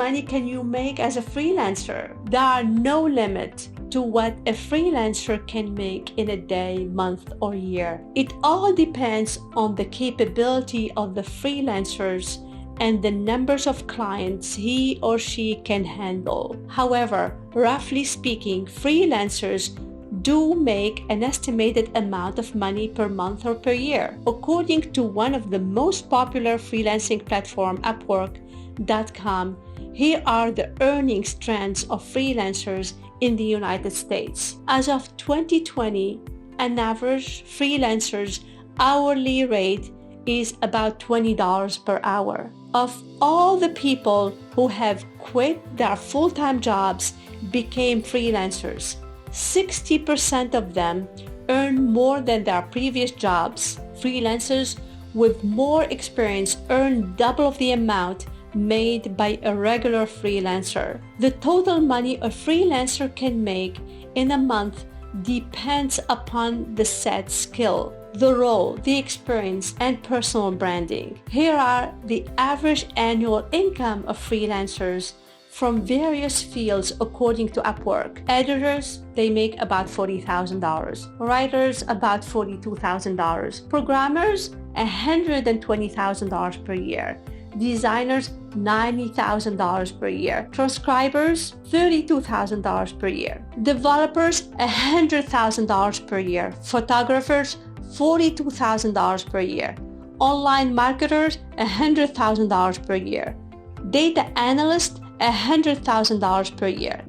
money can you make as a freelancer? There are no limit to what a freelancer can make in a day, month, or year. It all depends on the capability of the freelancers and the numbers of clients he or she can handle. However, roughly speaking, freelancers do make an estimated amount of money per month or per year. According to one of the most popular freelancing platform, Upwork.com, here are the earnings trends of freelancers in the United States. As of 2020, an average freelancer's hourly rate is about $20 per hour. Of all the people who have quit their full-time jobs, became freelancers, 60% of them earn more than their previous jobs. Freelancers with more experience earn double of the amount made by a regular freelancer. The total money a freelancer can make in a month depends upon the set skill, the role, the experience, and personal branding. Here are the average annual income of freelancers from various fields according to Upwork. Editors, they make about $40,000. Writers, about $42,000. Programmers, $120,000 per year. Designers, $90,000 per year. Transcribers, $32,000 per year. Developers, $100,000 per year. Photographers, $42,000 per year. Online marketers, $100,000 per year. Data analysts, $100,000 per year.